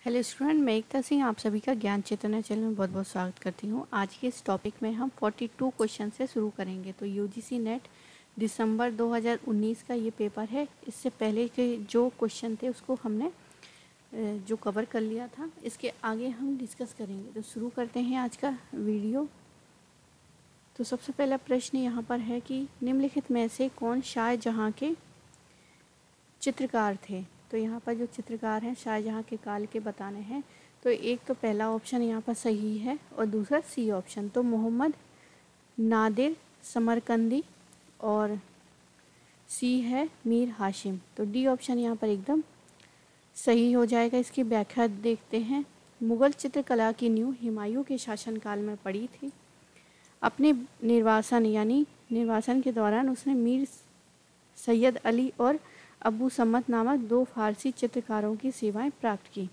Hello student, मैं एकता सिंह आप सभी का ज्ञान चेतना चैनल में बहुत बहुत स्वागत करती हूँ। आज के इस टॉपिक में हम 42 क्वेश्चन से शुरू करेंगे। तो यूजीसी नेट दिसंबर 2019 का ये पेपर है। इससे पहले के जो क्वेश्चन थे उसको हमने जो कवर कर लिया था, इसके आगे हम डिस्कस करेंगे। तो शुरू करते हैं आज का वीडियो। तो सबसे पहला प्रश्न यहाँ पर है कि निम्नलिखित में से कौन शाहजहाँ के चित्रकार थे। तो यहाँ पर जो चित्रकार हैं शाहजहाँ के काल के बताने हैं। तो एक तो पहला ऑप्शन यहाँ पर सही है और दूसरा सी ऑप्शन। तो मोहम्मद नादिर समरकंदी और सी है मीर हाशिम। तो डी ऑप्शन यहाँ पर एकदम सही हो जाएगा। इसकी व्याख्या देखते हैं। मुग़ल चित्रकला की नींव हुमायूं के शासनकाल में पड़ी थी। अपने निर्वासन के दौरान उसने मीर सैयद अली और अबू सम्मत नामक दो फारसी चित्रकारों की सेवाएं प्राप्त की।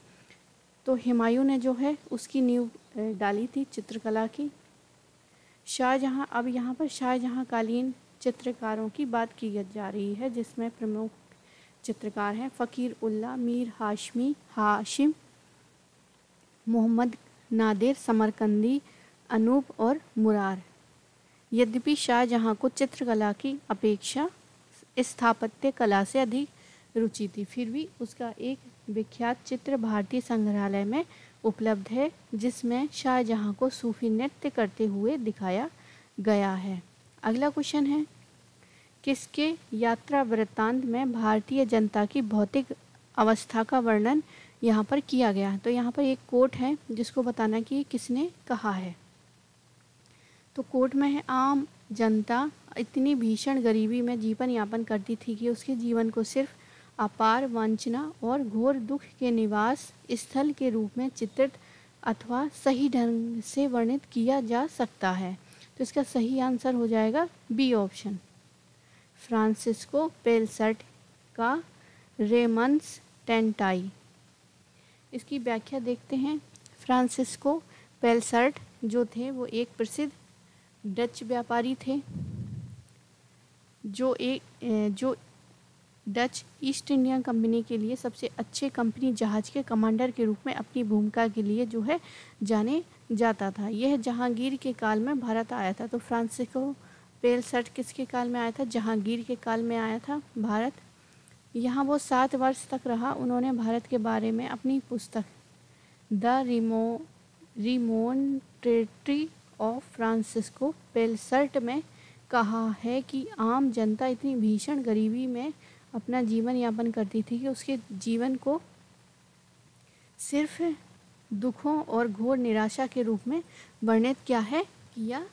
तो हुमायूं ने जो है उसकी नींव डाली थी चित्रकला की। शाहजहाँ, अब यहाँ पर शाहजहाँ कालीन चित्रकारों की बात की जा रही है, जिसमें प्रमुख चित्रकार हैं फ़कीर उल्ला, मीर हाशिम, मोहम्मद नादिर समरकंदी, अनूप और मुरार। यद्यपि शाहजहाँ को चित्रकला की अपेक्षा स्थापत्य कला से अधिक रुचि थी, फिर भी उसका एक विख्यात चित्र भारतीय संग्रहालय में उपलब्ध है, जिसमें शाहजहाँ को सूफी नृत्य करते हुए दिखाया गया है। अगला क्वेश्चन है, किसके यात्रा वृत्तांत में भारतीय जनता की भौतिक अवस्था का वर्णन यहाँ पर किया गया है। तो यहाँ पर एक कोट है जिसको बताना कि किसने कहा है। तो कोट में है, आम जनता इतनी भीषण गरीबी में जीवन यापन करती थी कि उसके जीवन को सिर्फ अपार वंचना और घोर दुख के निवास स्थल के रूप में चित्रित अथवा सही ढंग से वर्णित किया जा सकता है। तो इसका सही आंसर हो जाएगा बी ऑप्शन, फ्रांसिस्को पेलसर्ट का रेमंस टेंटाई। इसकी व्याख्या देखते हैं। फ्रांसिस्को पेलसर्ट जो थे वो एक प्रसिद्ध डच व्यापारी थे, जो डच ईस्ट इंडिया कंपनी के लिए सबसे अच्छे कंपनी जहाज के कमांडर के रूप में अपनी भूमिका के लिए जो है जाने जाता था। यह जहांगीर के काल में भारत आया था। तो फ्रांसिस्को पेलसर्ट किसके काल में आया था? जहांगीर के काल में आया था भारत। यहाँ वो 7 वर्ष तक रहा। उन्होंने भारत के बारे में अपनी पुस्तक द रिमोन्ट्रेटरी ऑफ फ्रांसिस्को पेलसर्ट में कहा है कि आम जनता इतनी भीषण गरीबी में अपना जीवन यापन करती थी कि उसके जीवन को सिर्फ दुखों और घोर निराशा के रूप में वर्णित किया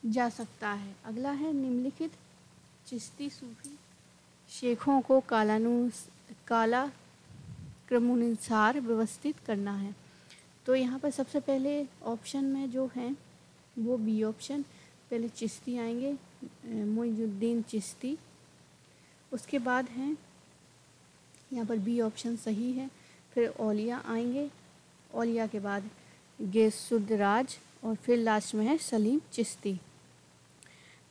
जा सकता है। अगला है, निम्नलिखित चिश्ती सूफी शेखों को काला क्रमानुसार व्यवस्थित करना है। तो यहाँ पर सबसे पहले ऑप्शन में जो है वो बी ऑप्शन, पहले चिश्ती आएंगे, मोइनुद्दीन चिश्ती। उसके बाद हैं यहाँ पर बी ऑप्शन सही है। फिर औलिया आएंगे, औलिया के बाद गैसुद्दराज और फिर लास्ट में है सलीम चिश्ती।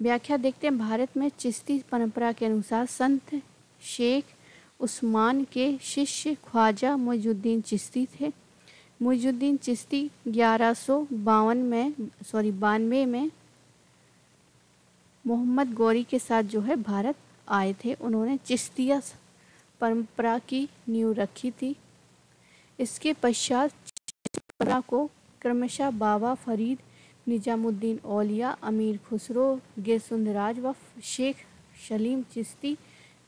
व्याख्या देखते हैं। भारत में चिश्ती परंपरा के अनुसार संत शेख उस्मान के शिष्य ख्वाजा मोइनुद्दीन चिश्ती थे। मोइनुद्दीन चिश्ती 1192 में मोहम्मद गौरी के साथ जो है भारत आए थे। उन्होंने चिश्तिया परंपरा की नींव रखी थी। इसके पश्चात परंपरा को क्रमशः बाबा फरीद, निजामुद्दीन औलिया, अमीर खुसरो, गैसुद्दराज व शेख सलीम चिश्ती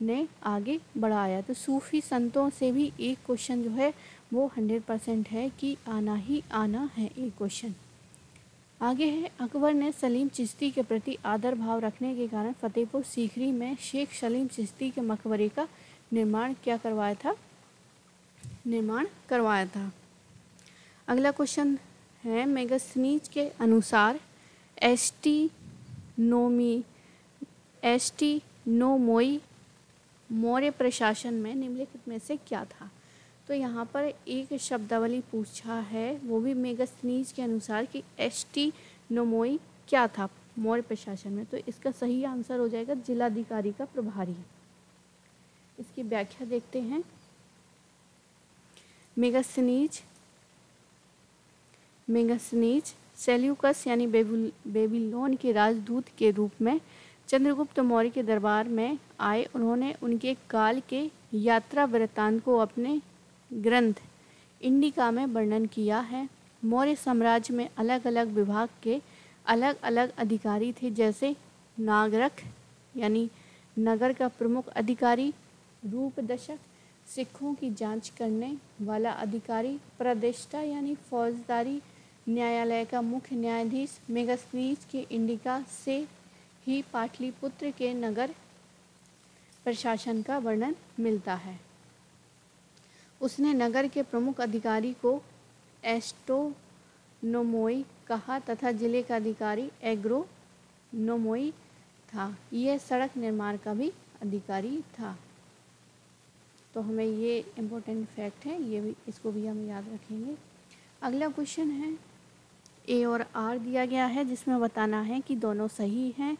ने आगे बढ़ाया। तो सूफी संतों से भी एक क्वेश्चन जो है वो 100% है कि आना ही आना है एक क्वेश्चन। आगे है, अकबर ने सलीम चिश्ती के प्रति आदर भाव रखने के कारण फतेहपुर सीकरी में शेख सलीम चिश्ती के मकबरे का निर्माण करवाया था। अगला क्वेश्चन है, मेगास्थनीज के अनुसार एस्टीनोमोई मौर्य प्रशासन में निम्नलिखित में से क्या था? तो यहाँ पर एक शब्दावली पूछा है, वो भी मेगास्थनीज के अनुसार कि एस्टीनोमोई क्या था मौर्य प्रशासन में। तो इसका सही आंसर हो जाएगा जिलाधिकारी का प्रभारी। इसकी व्याख्या देखते हैं। मेगास्थनीज सेल्यूकस यानी बेबीलोन के राजदूत के रूप में चंद्रगुप्त मौर्य के दरबार में आए। उन्होंने उनके काल के यात्रा वृत्तांत को अपने ग्रंथ इंडिका में वर्णन किया है। मौर्य साम्राज्य में अलग अलग विभाग के अलग अलग अधिकारी थे, जैसे नागरक यानी नगर का प्रमुख अधिकारी, रूपदशक सिखों की जांच करने वाला अधिकारी, प्रदेष्टा यानी फौजदारी न्यायालय का मुख्य न्यायाधीश। मेगास्थनीज के इंडिका से ही पाटलिपुत्र के नगर प्रशासन का वर्णन मिलता है। उसने नगर के प्रमुख अधिकारी को एस्ट्रोनोमोई कहा तथा जिले का अधिकारी एग्रोनोमोई था। यह सड़क निर्माण का भी अधिकारी था। तो हमें ये इम्पोर्टेंट फैक्ट है, ये भी, इसको भी हम याद रखेंगे। अगला क्वेश्चन है ए और आर दिया गया है, जिसमें बताना है कि दोनों सही हैं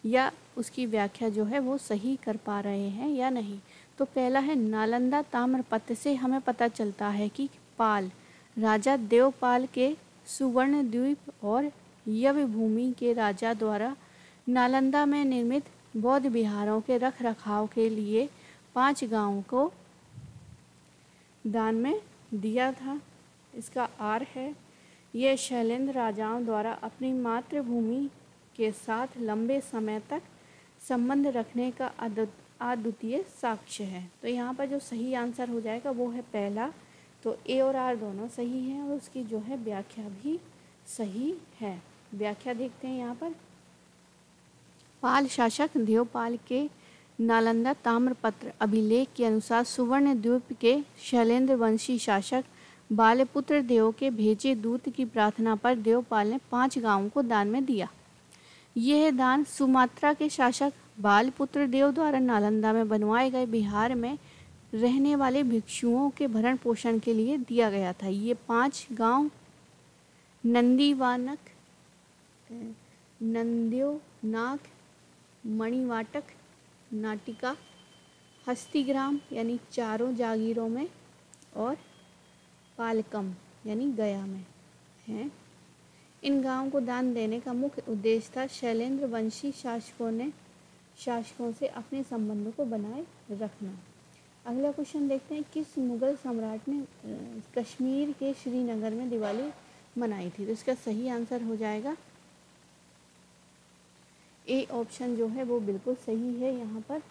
या उसकी व्याख्या जो है वो सही कर पा रहे हैं या नहीं। तो पहला है नालंदा ताम्रपत्र से हमें पता चलता है कि पाल राजा देवपाल के सुवर्ण द्वीप और यव भूमि के राजा द्वारा नालंदा में निर्मित बौद्ध विहारों के रख रखाव के लिए 5 गांवों को दान में दिया था। इसका आर है यह शैलेंद्र राजाओं द्वारा अपनी मातृभूमि के साथ लंबे समय तक संबंध रखने का अद्वितीय साक्ष्य है। तो यहाँ पर जो सही आंसर हो जाएगा वो है पहला। तो ए और आर दोनों सही हैं और उसकी जो है व्याख्या भी सही है। व्याख्या देखते हैं यहाँ पर। पाल शासक देवपाल के नालंदा ताम्रपत्र अभिलेख के अनुसार सुवर्ण द्वीप के शैलेंद्र वंशी शासक बालपुत्र देव के भेजे दूत की प्रार्थना पर देवपाल ने 5 गांवों को दान में दिया। यह दान सुमात्रा के शासक बालपुत्र देव द्वारा नालंदा में बनवाए गए बिहार में रहने वाले भिक्षुओं के भरण पोषण के लिए दिया गया था। ये 5 गांव नंदीवानक, नंद्योनाक, मणिवाटक, नाटिका, हस्तिग्राम यानी चारों जागीरों में और पालकम यानी गया में हैं। इन गांवों को दान देने का मुख्य उद्देश्य था शैलेंद्र वंशी शासकों से अपने संबंधों को बनाए रखना। अगला क्वेश्चन देखते हैं, किस मुगल सम्राट ने कश्मीर के श्रीनगर में दिवाली मनाई थी? तो इसका सही आंसर हो जाएगा ए ऑप्शन जो है वो बिल्कुल सही है। यहाँ पर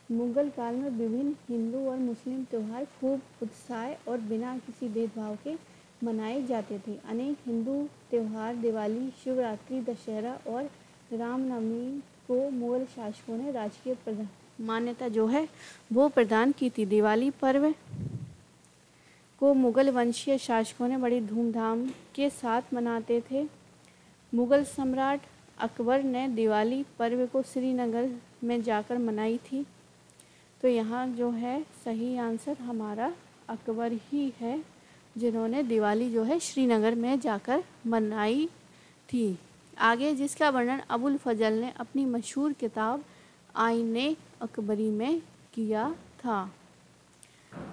मुगल काल में विभिन्न हिंदू और मुस्लिम त्यौहार खूब उत्साह और बिना किसी भेदभाव के मनाए जाते थे। अनेक हिंदू त्यौहार दिवाली, शिवरात्रि, दशहरा और रामनवमी को मुगल शासकों ने राजकीय मान्यता जो है वो प्रदान की थी। दिवाली पर्व को मुगल वंशीय शासकों ने बड़ी धूमधाम के साथ मनाते थे। मुगल सम्राट अकबर ने दिवाली पर्व को श्रीनगर में जाकर मनाई थी। तो यहाँ जो है सही आंसर हमारा अकबर ही है, जिन्होंने दिवाली जो है श्रीनगर में जाकर मनाई थी। आगे जिसका वर्णन अबुल फजल ने अपनी मशहूर किताब आईने अकबरी में किया था।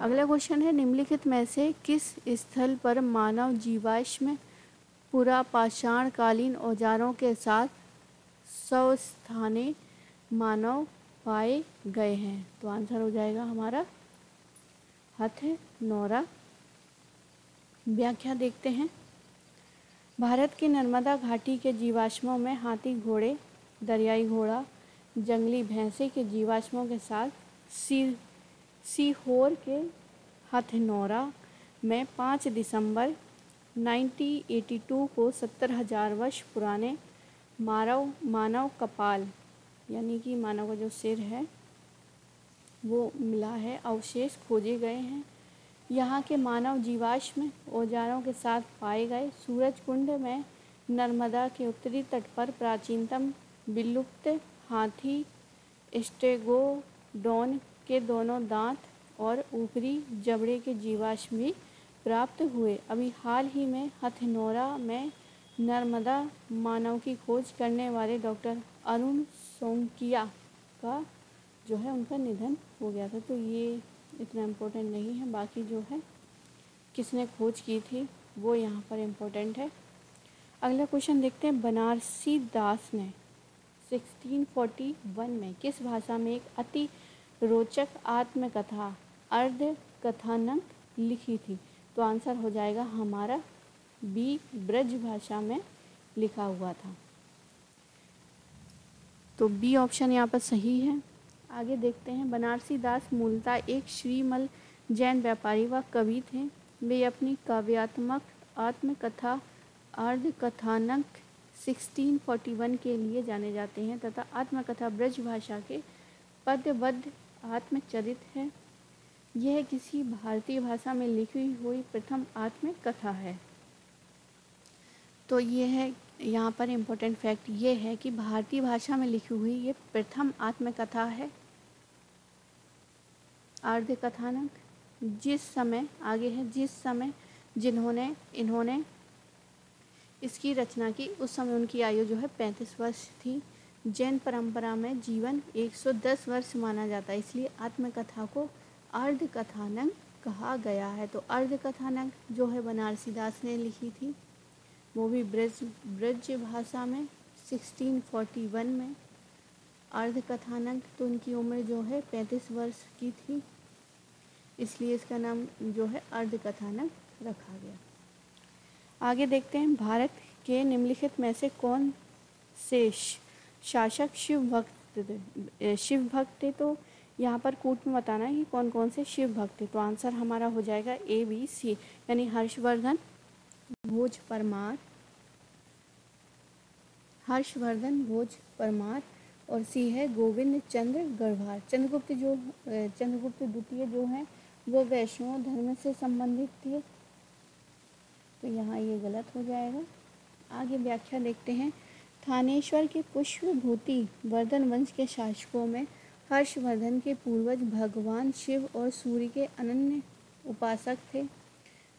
अगला क्वेश्चन है, निम्नलिखित में से किस स्थल पर मानव जीवाश्म पुरापाषाणकालीन औजारों के साथ स्वस्थाने मानव पाए गए हैं? तो आंसर हो जाएगा हमारा हथनौरा। व्याख्या देखते हैं। भारत के नर्मदा घाटी के जीवाश्मों में हाथी, घोड़े, दरियाई घोड़ा, जंगली भैंसे के जीवाश्मों के साथ सीहोर के हथनौरा में 5 दिसंबर 1982 को 70,000 वर्ष पुराने मानव कपाल यानी कि मानव का जो सिर है वो मिला है, अवशेष खोजे गए हैं। यहाँ के मानव जीवाश्म औजारों के साथ पाए गए। सूरज कुंड में नर्मदा के उत्तरी तट पर प्राचीनतम विलुप्त हाथी स्टेगोडोन के दोनों दांत और ऊपरी जबड़े के जीवाश्म भी प्राप्त हुए। अभी हाल ही में हथनौरा में नर्मदा मानव की खोज करने वाले डॉक्टर अरुण सोंकिया का जो है उनका निधन हो गया था। तो ये इतना इम्पोर्टेंट नहीं है। बाकी जो है किसने खोज की थी वो यहाँ पर इम्पोर्टेंट है। अगला क्वेश्चन देखते हैं, बनारसी दास ने 1641 में किस भाषा में एक अति रोचक आत्मकथा अर्ध कथानक लिखी थी? तो आंसर हो जाएगा हमारा बी, ब्रज भाषा में लिखा हुआ था। तो बी ऑप्शन यहाँ पर सही है। आगे देखते हैं, बनारसी दास मूलतः एक श्रीमल जैन व्यापारी व कवि थे। वे अपनी काव्यात्मक आत्मकथा अर्ध कथानक 1641 के लिए जाने जाते हैं तथा आत्मकथा ब्रज भाषा के पद्यबद्ध आत्मचरित है। यह किसी भारतीय भाषा में लिखी हुई प्रथम आत्मकथा है। तो ये है, यहाँ पर इम्पोर्टेंट फैक्ट ये है कि भारतीय भाषा में लिखी हुई ये प्रथम आत्मकथा है अर्ध कथानक। जिस समय आगे है, जिस समय इन्होंने इसकी रचना की उस समय उनकी आयु जो है 35 वर्ष थी। जैन परंपरा में जीवन 110 वर्ष माना जाता है, इसलिए आत्मकथा को अर्ध कथानक कहा गया है। तो अर्ध कथानक जो है बनारसी दास ने लिखी थी, वो भी ब्रज भाषा में 1641 में अर्ध कथानक। तो उनकी उम्र जो है 35 वर्ष की थी, इसलिए इसका नाम जो है अर्ध कथानक रखा गया। आगे देखते हैं, भारत के निम्नलिखित में से कौन से शासक शिव भक्त थे? तो यहाँ पर कूट में बताना है कि कौन कौन से शिव भक्त थे। तो आंसर हमारा हो जाएगा ए, बी, सी, यानी हर्षवर्धन भोज परमार और सी है गोविंद चंद्र गढ़वाल। चंद्रगुप्त द्वितीय जो है वो वैष्णव धर्म से संबंधित थे, तो यहाँ ये गलत हो जाएगा। आगे व्याख्या देखते हैं, थानेश्वर के पुष्पभूति वर्धन वंश के शासकों में हर्षवर्धन के पूर्वज भगवान शिव और सूर्य के अनन्य उपासक थे।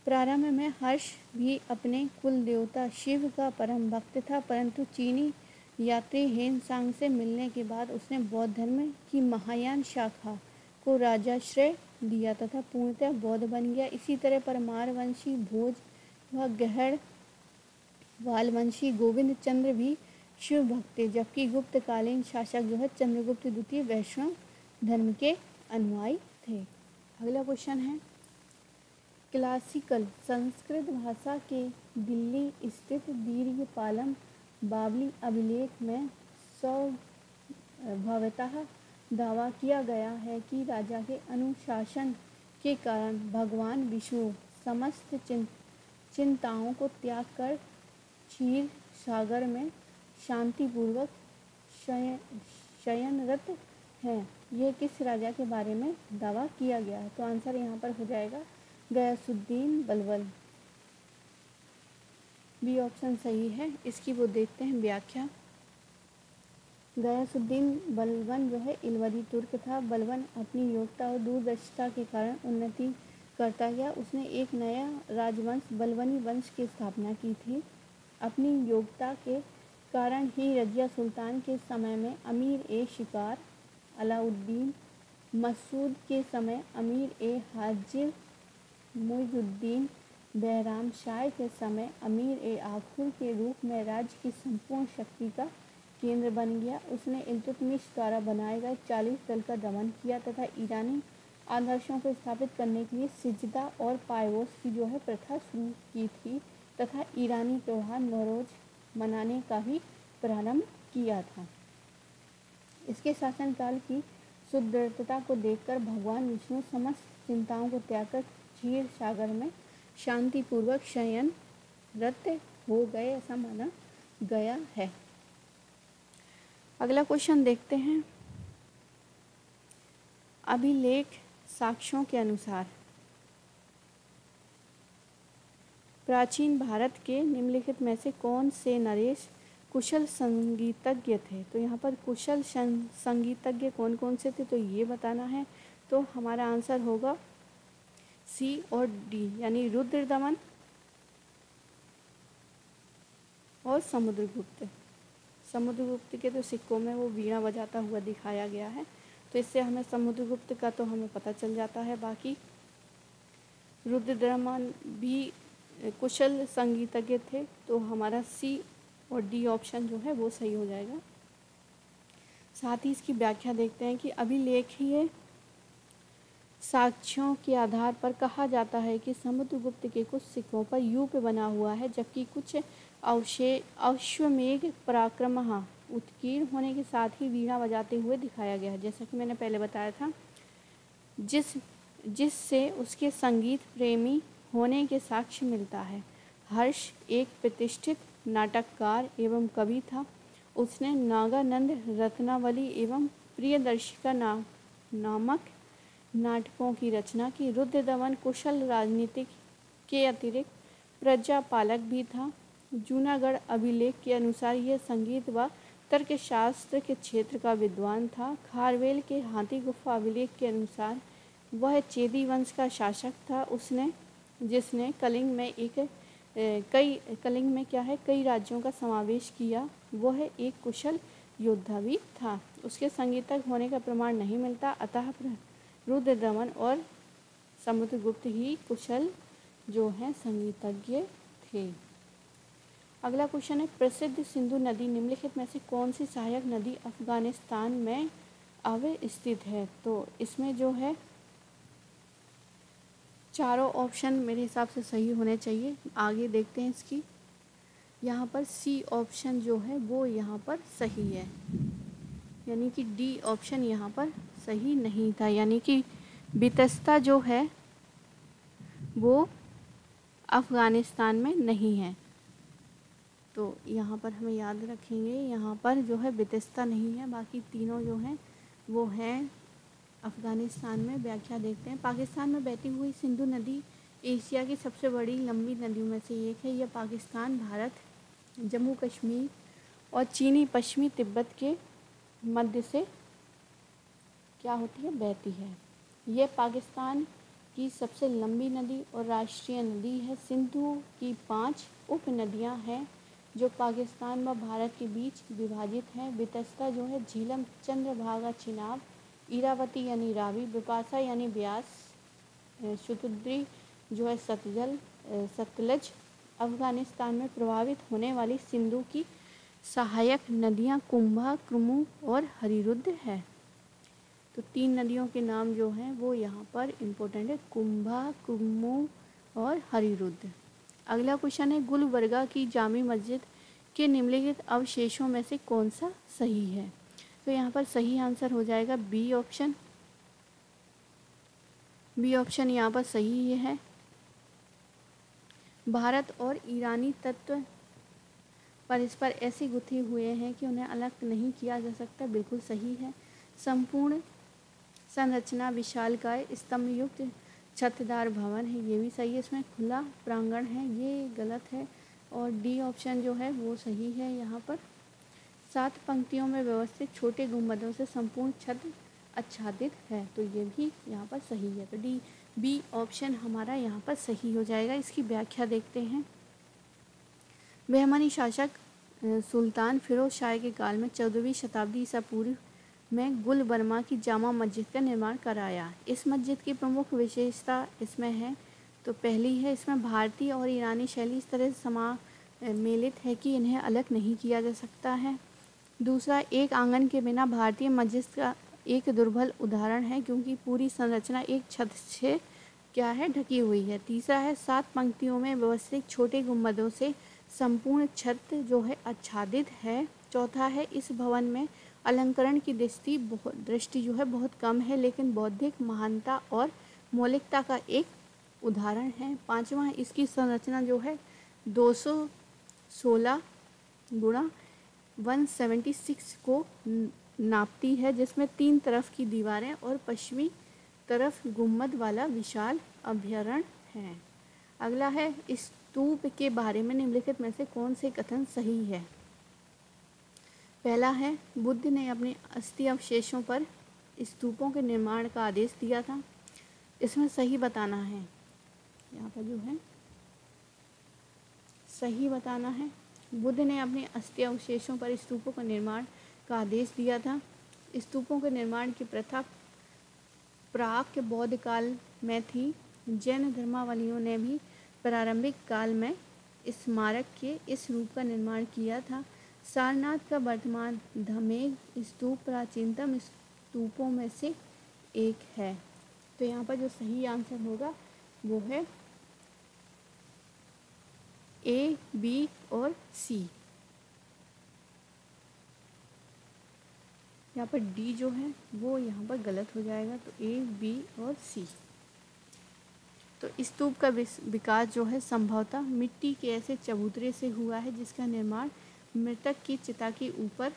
प्रारंभ में हर्ष भी अपने कुल देवता शिव का परम भक्त था, परंतु चीनी यात्री हेनसांग से मिलने के बाद उसने बौद्ध धर्म की महायान शाखा को राजाश्रय दिया तथा पूर्णतः बौद्ध बन गया। इसी तरह परमार वंशी भोज व गहड़ वालवंशी गोविंद चंद्र भी शिव भक्त थे, जबकि गुप्तकालीन शासक जो है चंद्रगुप्त द्वितीय वैष्णव धर्म के अनुयायी थे। अगला क्वेश्चन है, क्लासिकल संस्कृत भाषा के दिल्ली स्थित दीर्घपालम बावली अभिलेख में स्वभावतः दावा किया गया है कि राजा के अनुशासन के कारण भगवान विष्णु समस्त चिंताओं को त्याग कर क्षीर सागर में शांतिपूर्वक शयनरत हैं। यह किस राजा के बारे में दावा किया गया है? तो आंसर यहाँ पर हो जाएगा गयासुद्दीन बलबन। बी ऑप्शन सही है। इसकी वो देखते हैं व्याख्या। गयासुद्दीन बलबन जो है इलवरी तुर्क था। बलबन अपनी योग्यता और दूरदर्शिता के कारण उन्नति करता गया। उसने एक नया राजवंश बलबनी वंश की स्थापना की थी। अपनी योग्यता के कारण ही रजिया सुल्तान के समय में अमीर ए शिकार अलाउद्दीन, मसूद के समय अमीर ए हाजिर मुइजुद्दीन, बहराम शाह के समय अमीर ए आखुर के रूप में राज्य की संपूर्ण शक्ति का केंद्र बन गया। उसने इल्तुतमिश द्वारा बनाए गए 40 दल का दमन किया तथा ईरानी आदर्शों को स्थापित करने के लिए सिजदा और पायवोस की जो है प्रथा शुरू की थी तथा ईरानी त्योहार नौरोज मनाने का भी प्रारंभ किया था। इसके शासनकाल की सुदृढ़ता को देखकर भगवान विष्णु समस्त चिंताओं को त्याग कर क्षीर सागर में शांतिपूर्वक शयनरत हो गए, ऐसा माना गया है। अगला क्वेश्चन देखते हैं, अभिलेख साक्ष्यों के अनुसार प्राचीन भारत के निम्नलिखित में से कौन से नरेश कुशल संगीतज्ञ थे? तो यहाँ पर कुशल संगीतज्ञ कौन कौन से थे तो ये बताना है। तो हमारा आंसर होगा सी और डी, यानी रुद्रदमन और समुद्रगुप्त। समुद्रगुप्त के तो सिक्कों में वो वीणा बजाता हुआ दिखाया गया है, तो इससे हमें समुद्रगुप्त का तो हमें पता चल जाता है। बाकी रुद्रदमन भी कुशल संगीतज्ञ थे। तो हमारा सी और डी ऑप्शन जो है वो सही हो जाएगा। साथ ही इसकी व्याख्या देखते हैं कि अभिलेखीय साक्ष्यों के आधार पर कहा जाता है कि समुद्रगुप्त के कुछ सिक्कों पर यूप बना हुआ है, जबकि कुछ अश्वमेघ पराक्रमः उत्कीर्ण होने के साथ ही वीणा बजाते हुए दिखाया गया है। जैसा कि मैंने पहले बताया था, जिससे उसके संगीत प्रेमी होने के साक्ष्य मिलता है। हर्ष एक प्रतिष्ठित नाटककार एवं कवि था। उसने नागानंद, रत्नावली एवं प्रियदर्शिका नामक नाटकों की रचना की। रुद्रदमन कुशल राजनीतिक के अतिरिक्त प्रजापालक भी था। जूनागढ़ अभिलेख के अनुसार यह संगीत व तर्कशास्त्र के क्षेत्र का विद्वान था। खारवेल के हाथी गुफा अभिलेख के अनुसार वह चेदी वंश का शासक था। जिसने कलिंग में कई राज्यों का समावेश किया। वह एक कुशल योद्धा भी था। उसके संगीतज्ञ होने का प्रमाण नहीं मिलता, अतः रुद्रदमन और समुद्रगुप्त ही कुशल जो हैं संगीतज्ञ थे। अगला क्वेश्चन है, प्रसिद्ध सिंधु नदी निम्नलिखित में से कौन सी सहायक नदी अफगानिस्तान में अवस्थित है? तो इसमें जो है चारों ऑप्शन मेरे हिसाब से सही होने चाहिए। आगे देखते हैं इसकी। यहाँ पर सी ऑप्शन जो है वो यहाँ पर सही है, यानी कि डी ऑप्शन यहाँ पर सही नहीं था, यानी कि बितस्ता जो है वो अफ़गानिस्तान में नहीं है। तो यहाँ पर हमें याद रखेंगे, यहाँ पर जो है बितस्ता नहीं है, बाकी तीनों जो हैं वो हैं अफ़गानिस्तान में। व्याख्या देखते हैं। पाकिस्तान में बहती हुई सिंधु नदी एशिया की सबसे बड़ी लंबी नदियों में से एक है। यह पाकिस्तान, भारत, जम्मू कश्मीर और चीनी पश्चिमी तिब्बत के मध्य से क्या होती है, बहती है। यह पाकिस्तान की सबसे लंबी नदी और राष्ट्रीय नदी है। सिंधु की 5 उपनदियां हैं जो पाकिस्तान व भारत के बीच विभाजित हैं। बितस्ता जो है झीलम, चंद्रभागा चिनाब, इरावती यानी रावी, बिपाशा यानी ब्यास, शतुद्री जो है सतलज। अफगानिस्तान में प्रभावित होने वाली सिंधु की सहायक नदियां कुंभा, क्रुमु और हरिरुद्र है। तो 3 नदियों के नाम जो हैं वो यहाँ पर इम्पोर्टेंट है, कुंभा, क्रुमु और हरिरुद्र। अगला क्वेश्चन है, गुलबर्गा की जामी मस्जिद के निम्नलिखित अवशेषों में से कौन सा सही है? तो यहाँ पर सही आंसर हो जाएगा बी ऑप्शन। बी ऑप्शन यहाँ पर सही है। भारत और ईरानी तत्व परस्पर ऐसे गुथे हुए हैं कि उन्हें अलग नहीं किया जा सकता, बिल्कुल सही है। संपूर्ण संरचना विशालकाय स्तंभ युक्त छतदार भवन है, ये भी सही है। इसमें खुला प्रांगण है, ये गलत है। और डी ऑप्शन जो है वो सही है। यहाँ पर 7 पंक्तियों में व्यवस्थित छोटे गुंबदों से संपूर्ण छत आच्छादित है, तो ये भी यहाँ पर सही है। तो बी ऑप्शन हमारा यहाँ पर सही हो जाएगा। इसकी व्याख्या देखते हैं। बहमानी शासक सुल्तान फिरोज शाह के काल में 14वीं शताब्दी ईसा पूर्व में गुलबर्मा की जामा मस्जिद का निर्माण कराया। इस मस्जिद की प्रमुख विशेषता इसमें है, तो पहली है इसमें भारतीय और ईरानी शैली इस तरह समामेलित है कि इन्हें अलग नहीं किया जा सकता है। दूसरा, एक आंगन के बिना भारतीय मस्जिद का एक दुर्बल उदाहरण है, क्योंकि पूरी संरचना एक छत से क्या है, ढकी हुई है। तीसरा है 7 पंक्तियों में व्यवस्थित छोटे गुंबदों से संपूर्ण छत जो है आच्छादित है। चौथा है इस भवन में अलंकरण की दृष्टि जो है बहुत कम है, लेकिन बौद्धिक महानता और मौलिकता का एक उदाहरण है। पांचवा है इसकी संरचना जो है 216 गुणा 176 को नापती है, जिसमें 3 तरफ की दीवारें और पश्चिमी तरफ गुम्बद वाला विशाल अभ्यारण्य है। अगला है स्तूप के बारे में निम्नलिखित में से कौन से कथन सही है? पहला है बुद्ध ने अपने अस्थि अवशेषों पर स्तूपों के निर्माण का आदेश दिया था। इसमें सही बताना है, यहाँ पर जो है सही बताना है। बुद्ध ने अपने अस्थि अवशेषों पर स्तूपों का निर्माण का आदेश दिया था। स्तूपों के निर्माण की प्रथा प्राग के बौद्ध काल में थी। जैन धर्मावलंबियों ने भी प्रारंभिक काल में स्मारक के इस रूप का निर्माण किया था। सारनाथ का वर्तमान धमेग स्तूप प्राचीनतम स्तूपों में से एक है। तो यहाँ पर जो सही आंसर होगा वो है ए, बी और सी। यहाँ पर डी जो है वो यहाँ पर गलत हो जाएगा, तो ए, बी और सी। तो स्तूप का विकास जो है संभवतः मिट्टी के ऐसे चबूतरे से हुआ है जिसका निर्माण मृतक की चिता के ऊपर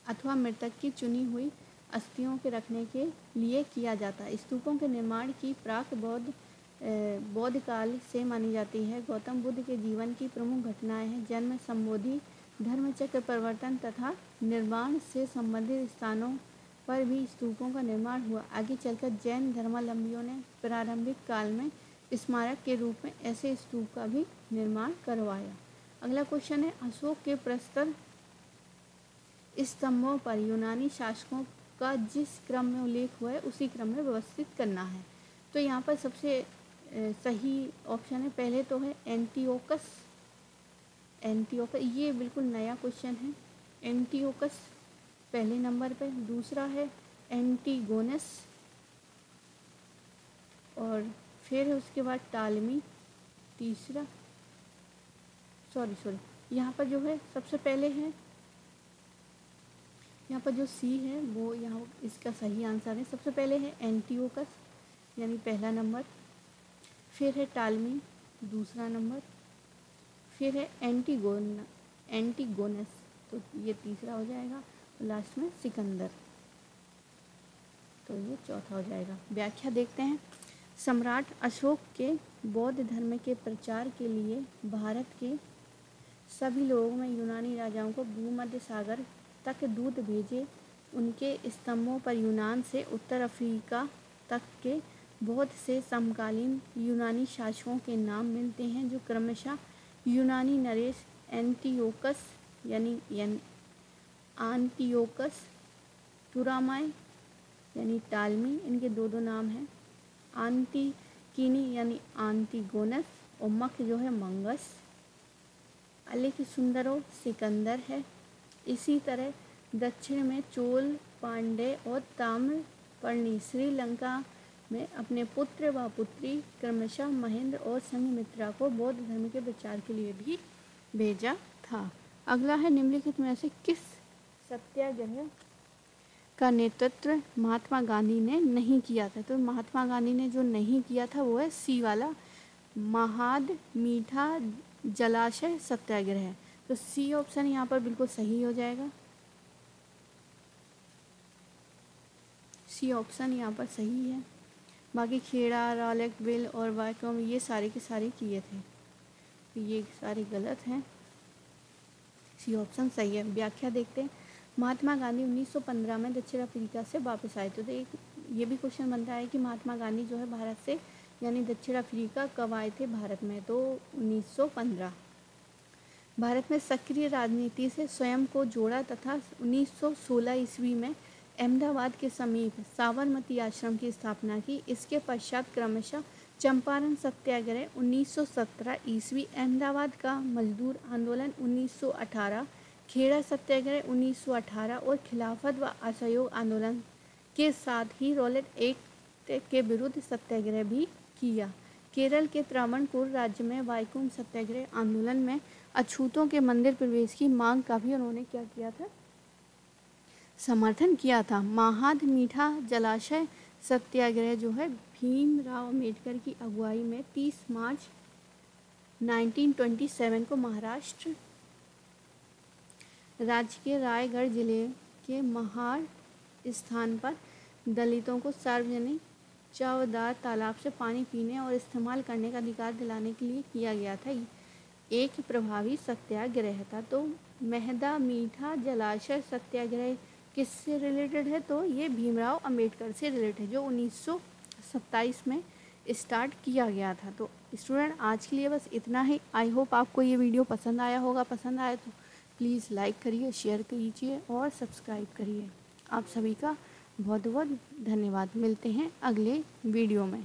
अथवा मृतक की चुनी हुई अस्थियों के रखने के लिए किया जाता है। स्तूपों के निर्माण की प्राक बौद्ध काल से मानी जाती है। गौतम बुद्ध के जीवन की प्रमुख घटनाएं हैं जन्म, संबोधि, धर्मचक्र परिवर्तन तथा निर्वाण से संबंधित स्थानों पर भी स्तूपों का निर्माण हुआ। आगे चलकर जैन धर्मावलंबियों ने प्रारंभिक काल में स्मारक के रूप में ऐसे स्तूप का भी निर्माण करवाया। अगला क्वेश्चन है, अशोक के प्रस्तर स्तंभों पर यूनानी शासकों का जिस क्रम में उल्लेख हुआ है उसी क्रम में व्यवस्थित करना है। तो यहाँ पर सबसे सही ऑप्शन है, पहले तो है एंटिओकस। ये बिल्कुल नया क्वेश्चन है। एंटिओकस पहले नंबर पे, दूसरा है एंटीगोनस और फिर है उसके बाद टालमी, तीसरा सॉरी यहाँ पर जो है सबसे पहले है, यहाँ पर जो सी है वो यहाँ इसका सही आंसर है। सबसे पहले है एंटिओकस यानी पहला नंबर, फिर है टालमी दूसरा नंबर, फिर है एंटीगोनस तो ये तीसरा हो जाएगा, और लास्ट में सिकंदर तो ये चौथा हो जाएगा। व्याख्या देखते हैं। सम्राट अशोक के बौद्ध धर्म के प्रचार के लिए भारत के सभी लोगों में यूनानी राजाओं को भूमध्य सागर तक दूत भेजे। उनके स्तंभों पर यूनान से उत्तर अफ्रीका तक के बहुत से समकालीन यूनानी शासकों के नाम मिलते हैं जो क्रमशः यूनानी नरेश, एंटिओकस यानी आंटियोकस, टूरामाय यानी टालमी, इनके दो नाम हैं। आंटिकीनी यानी आंटिगोनस और मख जो है मंगस। अलेख सुंदरो सिकंदर है। इसी तरह दक्षिण में चोल, पांडे और ताम्रपर्णी श्रीलंका में अपने पुत्र व पुत्री क्रमशः महेंद्र और संघमित्रा को बौद्ध धर्म के प्रचार के लिए भी भेजा था। अगला है, निम्नलिखित में से किस सत्याग्रह का नेतृत्व महात्मा गांधी ने नहीं किया था? तो महात्मा गांधी ने जो नहीं किया था वो है सी वाला, महाद मीठा जलाशय सत्याग्रह। तो सी ऑप्शन यहाँ पर बिल्कुल सही हो जाएगा। सी ऑप्शन यहाँ पर सही है। बाकी खेड़ा, रॉलेट, बिल और वाइकम ये सारे के सारे किए थे, तो ये सारे गलत हैं। सी ऑप्शन सही है। व्याख्या देखते हैं। महात्मा गांधी 1915 में दक्षिण अफ्रीका से वापस आए थे। तो एक ये भी क्वेश्चन बनता है कि महात्मा गांधी जो है भारत से यानी दक्षिण अफ्रीका कब आए थे भारत में? तो 1915। भारत में सक्रिय राजनीति से स्वयं को जोड़ा तथा 1916 ईस्वी में अहमदाबाद के समीप साबरमती आश्रम की स्थापना की। इसके पश्चात क्रमशः चंपारण सत्याग्रह 1917 ईस्वी, अहमदाबाद का मजदूर आंदोलन 1918, खेड़ा सत्याग्रह 1918 और खिलाफत व असहयोग आंदोलन के साथ ही रॉलेट एक्ट के विरुद्ध सत्याग्रह भी किया। केरल के त्रावणकोर राज्य में वाइकोम सत्याग्रह आंदोलन में अछूतों के मंदिर प्रवेश की मांग का भी उन्होंने क्या किया था? समर्थन किया था। महाद मीठा जलाशय सत्याग्रह जो है भीमराव अम्बेडकर की अगुवाई में 30 मार्च 1927 को महाराष्ट्र राज्य के रायगढ़ जिले के महार स्थान पर दलितों को सार्वजनिक चावदार तालाब से पानी पीने और इस्तेमाल करने का अधिकार दिलाने के लिए किया गया था। एक प्रभावी सत्याग्रह था। तो महदा मीठा जलाशय सत्याग्रह किससे रिलेटेड है? तो ये भीमराव अंबेडकर से रिलेटेड है जो 1927 में स्टार्ट किया गया था। तो स्टूडेंट आज के लिए बस इतना ही। आई होप आपको ये वीडियो पसंद आया होगा। पसंद आया तो प्लीज़ लाइक करिए, शेयर कीजिए और सब्सक्राइब करिए। आप सभी का बहुत बहुत धन्यवाद। मिलते हैं अगले वीडियो में।